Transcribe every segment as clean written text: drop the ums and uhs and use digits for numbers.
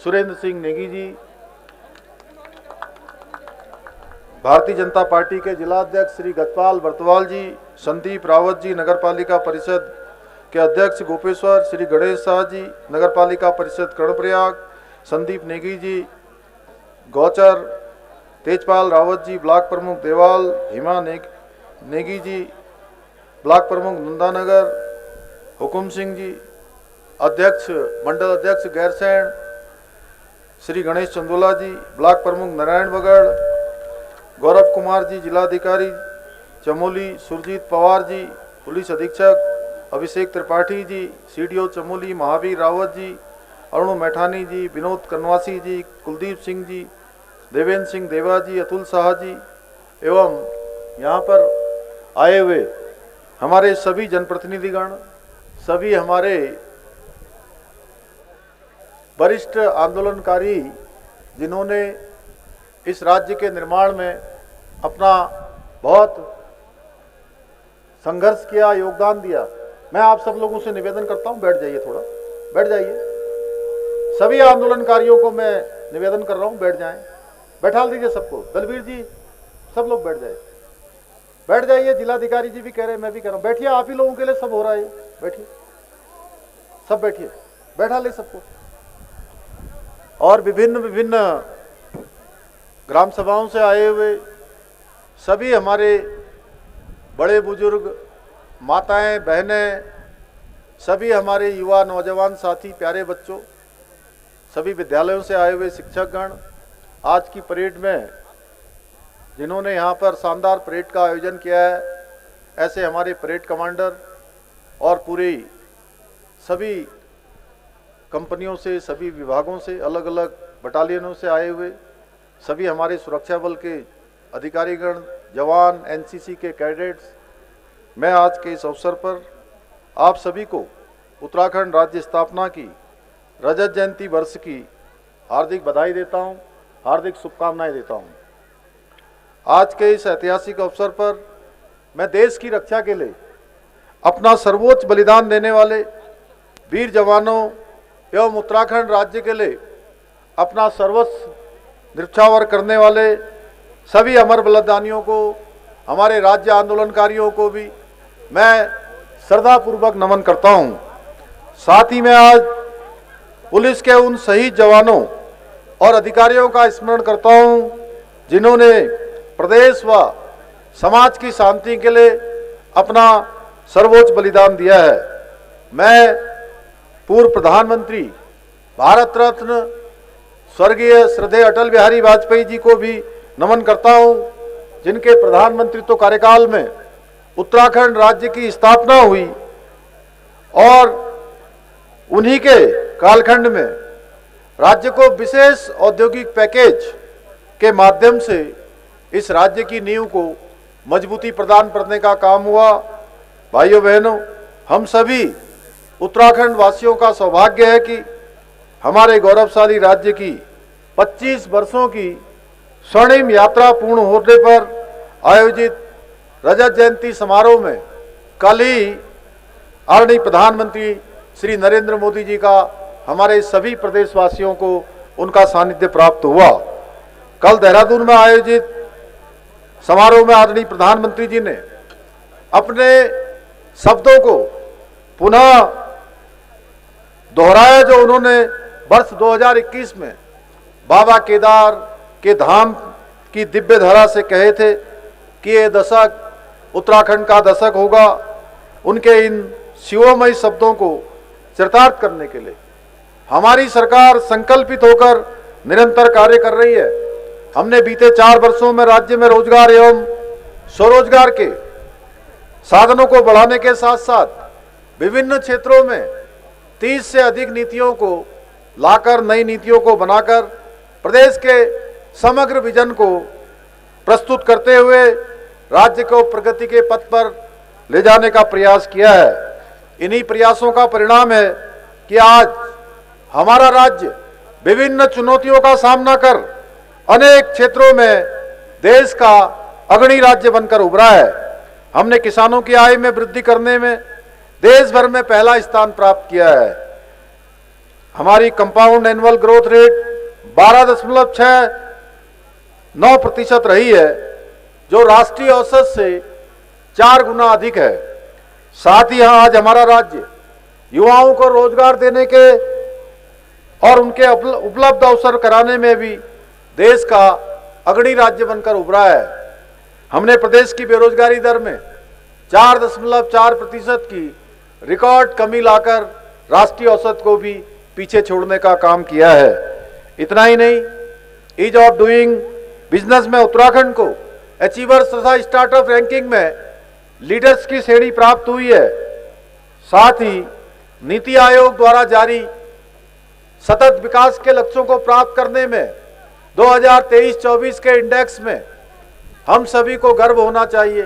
Surendra Singh Negi ji, Bharatiya Janata party के जिला अध्यक्ष श्री गजपाल बर्तवाल जी, संदीप रावत जी, नगर पालिका परिषद के अध्यक्ष गोपेश्वर, श्री गणेश शाह जी, नगर पालिका परिषद कर्णप्रयाग, संदीप नेगी जी, गौचर, तेजपाल रावत जी, ब्लॉक प्रमुख देवाल, हिमा नेगी जी, ब्लॉक प्रमुख नंदानगर, हुकुम सिंह जी, अध्यक्ष मंडल अध्यक्ष गैरसैंण श्री गणेश चंदोला जी, ब्लॉक प्रमुख नारायण बगड़, गौरव कुमार जी, जिलाधिकारी चमोली सुरजीत पवार जी, पुलिस अधीक्षक अभिषेक त्रिपाठी जी, सीडीओ चमोली महावीर रावत जी, अरुण मैठानी जी, विनोद कनवासी जी, कुलदीप सिंह जी, देवेंद्र सिंह देवा जी, अतुल शाह जी एवं यहाँ पर आए हुए हमारे सभी जनप्रतिनिधिगण, सभी हमारे वरिष्ठ आंदोलनकारी जिन्होंने इस राज्य के निर्माण में अपना बहुत संघर्ष किया, योगदान दिया। मैं आप सब लोगों से निवेदन करता हूं, बैठ जाइए, थोड़ा बैठ जाइए। सभी आंदोलनकारियों को मैं निवेदन कर रहा हूं, बैठ जाएं, बैठा दीजिए सबको। दलवीर जी, सब लोग बैठ जाए, बैठ जाइए। जिलाधिकारी जी भी कह रहे हैं, मैं भी कह रहा हूं, बैठिए। आप ही लोगों के लिए सब हो रहा है, बैठिए, सब बैठिए, बैठा ले सबको। और विभिन्न ग्राम सभाओं से आए हुए सभी हमारे बड़े बुजुर्ग, माताएं, बहनें, सभी हमारे युवा नौजवान साथी, प्यारे बच्चों, सभी विद्यालयों से आए हुए शिक्षकगण, आज की परेड में जिन्होंने यहाँ पर शानदार परेड का आयोजन किया है, ऐसे हमारे परेड कमांडर और पूरी सभी कंपनियों से, सभी विभागों से, अलग अलग बटालियनों से आए हुए सभी हमारे सुरक्षा बल के अधिकारीगण, जवान, एनसीसी के कैडेट्स, मैं आज के इस अवसर पर आप सभी को उत्तराखंड राज्य स्थापना की रजत जयंती वर्ष की हार्दिक बधाई देता हूं, हार्दिक शुभकामनाएं देता हूं। आज के इस ऐतिहासिक अवसर पर मैं देश की रक्षा के लिए अपना सर्वोच्च बलिदान देने वाले वीर जवानों एवं उत्तराखंड राज्य के लिए अपना सर्वस्व न्यौछावर करने वाले सभी अमर बलिदानियों को, हमारे राज्य आंदोलनकारियों को भी मैं श्रद्धापूर्वक नमन करता हूं। साथ ही मैं आज पुलिस के उन शहीद जवानों और अधिकारियों का स्मरण करता हूं जिन्होंने प्रदेश व समाज की शांति के लिए अपना सर्वोच्च बलिदान दिया है। मैं पूर्व प्रधानमंत्री, भारत रत्न स्वर्गीय श्रद्धेय अटल बिहारी वाजपेयी जी को भी नमन करता हूं, जिनके प्रधानमंत्रित्व कार्यकाल में उत्तराखंड राज्य की स्थापना हुई और उन्हीं के कालखंड में राज्य को विशेष औद्योगिक पैकेज के माध्यम से इस राज्य की नींव को मजबूती प्रदान करने का काम हुआ। भाइयों बहनों, हम सभी उत्तराखंड वासियों का सौभाग्य है कि हमारे गौरवशाली राज्य की 25 वर्षों की स्वर्णिम यात्रा पूर्ण होने पर आयोजित रजत जयंती समारोह में कल ही आदरणीय प्रधानमंत्री श्री नरेंद्र मोदी जी का हमारे सभी प्रदेशवासियों को उनका सानिध्य प्राप्त हुआ। कल देहरादून में आयोजित समारोह में आदरणीय प्रधानमंत्री जी ने अपने शब्दों को पुनः दोहराया जो उन्होंने वर्ष 2021 में बाबा केदार के धाम की दिव्य धरा से कहे थे कि ये दशक उत्तराखंड का दशक होगा। उनके इन शिवमयी शब्दों को चरितार्थ करने के लिए हमारी सरकार संकल्पित होकर निरंतर कार्य कर रही है। हमने बीते 4 वर्षों में राज्य में रोजगार एवं स्वरोजगार के साधनों को बढ़ाने के साथ साथ विभिन्न क्षेत्रों में 30 से अधिक नीतियों को लाकर, नई नीतियों को बनाकर प्रदेश के समग्र विजन को प्रस्तुत करते हुए राज्य को प्रगति के पथ पर ले जाने का प्रयास किया है। इन्हीं प्रयासों का परिणाम है कि आज हमारा राज्य विभिन्न चुनौतियों का सामना कर अनेक क्षेत्रों में देश का अग्रणी राज्य बनकर उभरा है। हमने किसानों की आय में वृद्धि करने में देश भर में पहला स्थान प्राप्त किया है। हमारी कंपाउंड एनुअल ग्रोथ रेट 12.69% रही है, जो राष्ट्रीय औसत से 4 गुना अधिक है। साथ ही आज हमारा राज्य युवाओं को रोजगार देने के और उनके उपलब्ध अवसर कराने में भी देश का अग्रणी राज्य बनकर उभरा है। हमने प्रदेश की बेरोजगारी दर में 4.4% की रिकॉर्ड कमी लाकर राष्ट्रीय औसत को भी पीछे छोड़ने का काम किया है। इतना ही नहीं, ईज ऑफ डूइंग बिजनेस में उत्तराखंड को अचीवर्स तथा स्टार्टअप रैंकिंग में लीडर्स की श्रेणी प्राप्त हुई है। साथ ही नीति आयोग द्वारा जारी सतत विकास के लक्ष्यों को प्राप्त करने में 2023-24 के इंडेक्स में हम सभी को गर्व होना चाहिए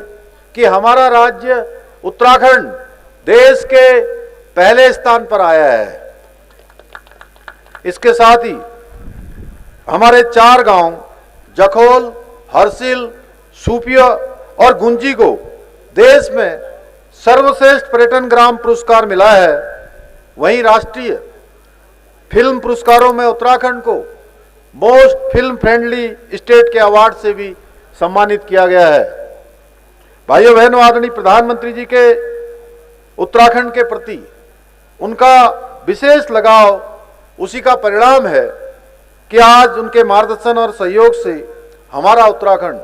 कि हमारा राज्य उत्तराखंड देश के पहले स्थान पर आया है। इसके साथ ही हमारे 4 गांव जखोल, हरसिल, सूपिया और गुंजी को देश में सर्वश्रेष्ठ पर्यटन ग्राम पुरस्कार मिला है। वहीं राष्ट्रीय फिल्म पुरस्कारों में उत्तराखंड को मोस्ट फिल्म फ्रेंडली स्टेट के अवार्ड से भी सम्मानित किया गया है। भाइयों बहनों, आदरणीय प्रधानमंत्री जी के उत्तराखंड के प्रति उनका विशेष लगाव उसी का परिणाम है कि आज उनके मार्गदर्शन और सहयोग से हमारा उत्तराखंड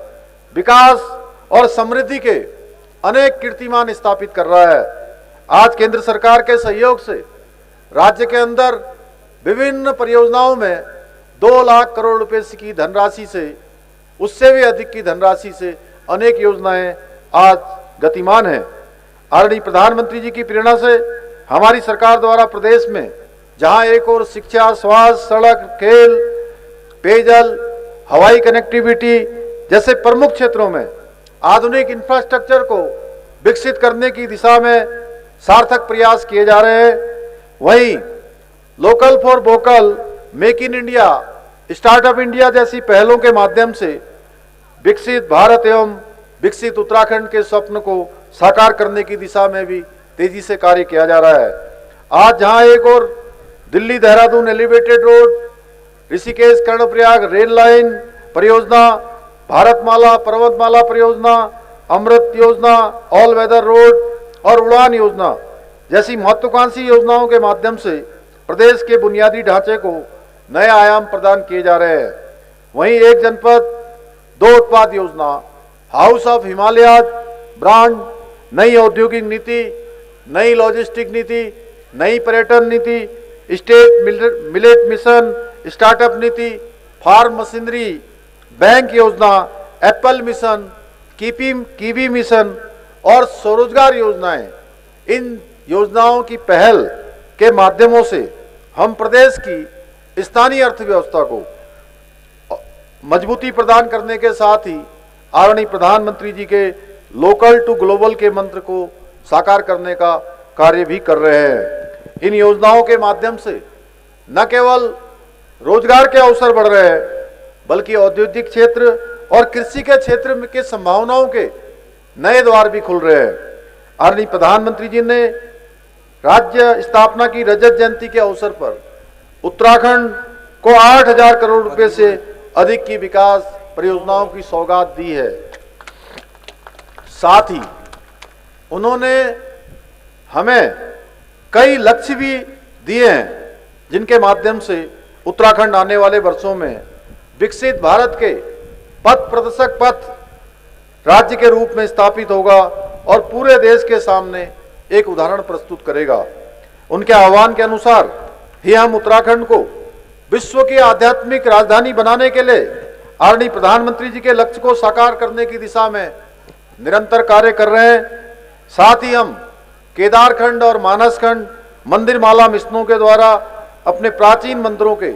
विकास और समृद्धि के अनेक कीर्तिमान स्थापित कर रहा है। आज केंद्र सरकार के सहयोग से राज्य के अंदर विभिन्न परियोजनाओं में 2 लाख करोड़ रुपए की धनराशि से, उससे भी अधिक की धनराशि से अनेक योजनाएं आज गतिमान हैं। आदरणीय प्रधानमंत्री जी की प्रेरणा से हमारी सरकार द्वारा प्रदेश में जहां एक और शिक्षा, स्वास्थ्य, सड़क, खेल, पेयजल, हवाई कनेक्टिविटी जैसे प्रमुख क्षेत्रों में आधुनिक इंफ्रास्ट्रक्चर को विकसित करने की दिशा में सार्थक प्रयास किए जा रहे हैं, वहीं local for vocal, make in India, startup India जैसी पहलों के माध्यम से विकसित भारत एवं विकसित उत्तराखंड के स्वप्न को साकार करने की दिशा में भी तेजी से कार्य किया जा रहा है। आज जहां एक और Delhi Dehradun elevated road, Rishikesh Karnaprayag rail line परियोजना, भारतमाला पर्वतमाला परियोजना, अमृत योजना, ऑल वेदर रोड और उड़ान योजना जैसी महत्वाकांक्षी योजनाओं के माध्यम से प्रदेश के बुनियादी ढांचे को नए आयाम प्रदान किए जा रहे हैं। वहीं एक जनपद 2 उत्पाद योजना, हाउस ऑफ हिमालय ब्रांड, नई औद्योगिक नीति, नई लॉजिस्टिक नीति, नई पर्यटन नीति, स्टेट मिलेट मिशन, स्टार्टअप नीति, फार्म मशीनरी बैंक योजना, एप्पल मिशन, कीवी मिशन और स्वरोजगार योजनाएं, इन योजनाओं की पहल के माध्यमों से हम प्रदेश की स्थानीय अर्थव्यवस्था को मजबूती प्रदान करने के साथ ही आदरणीय प्रधानमंत्री जी के लोकल टू ग्लोबल के मंत्र को साकार करने का कार्य भी कर रहे हैं। इन योजनाओं के माध्यम से न केवल रोजगार के अवसर बढ़ रहे हैं, बल्कि औद्योगिक क्षेत्र और कृषि के क्षेत्र में के संभावनाओं के नए द्वार भी खुल रहे हैं। आदरणीय प्रधानमंत्री जी ने राज्य स्थापना की रजत जयंती के अवसर पर उत्तराखंड को 8,000 करोड़ रुपए से अधिक की विकास परियोजनाओं की सौगात दी है। साथ ही उन्होंने हमें कई लक्ष्य भी दिए हैं, जिनके माध्यम से उत्तराखंड आने वाले वर्षों में विकसित भारत के पथ प्रदर्शक पथ राज्य के रूप में स्थापित होगा और पूरे देश के सामने एक उदाहरण प्रस्तुत करेगा। उनके आह्वान के अनुसार ही हम उत्तराखंड को विश्व की आध्यात्मिक राजधानी बनाने के लिए आदरणीय प्रधानमंत्री जी के लक्ष्य को साकार करने की दिशा में निरंतर कार्य कर रहे हैं। साथ ही हम केदारखंड और मानसखंड मंदिर माला मिशनों के द्वारा अपने प्राचीन मंदिरों के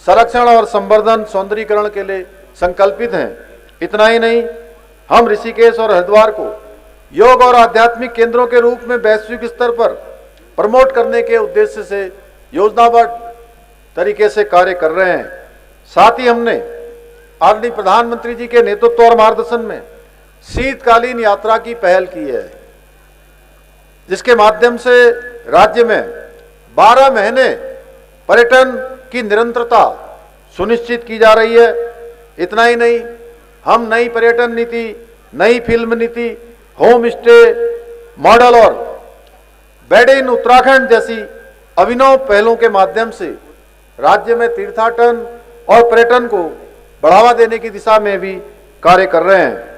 संरक्षण और संवर्धन सौंदर्यीकरण के लिए संकल्पित हैं। इतना ही नहीं, हम ऋषिकेश और हरिद्वार को योग और आध्यात्मिक केंद्रों के रूप में वैश्विक स्तर पर प्रमोट करने के उद्देश्य से योजनाबद्ध तरीके से कार्य कर रहे हैं। साथ ही हमने आदरणीय प्रधानमंत्री जी के नेतृत्व और मार्गदर्शन में शीतकालीन यात्रा की पहल की है, जिसके माध्यम से राज्य में 12 महीने पर्यटन की निरंतरता सुनिश्चित की जा रही है। इतना ही नहीं, हम नई पर्यटन नीति, नई फिल्म नीति, होम स्टे मॉडल और बेड इन उत्तराखंड जैसी अभिनव पहलों के माध्यम से राज्य में तीर्थाटन और पर्यटन को बढ़ावा देने की दिशा में भी कार्य कर रहे हैं।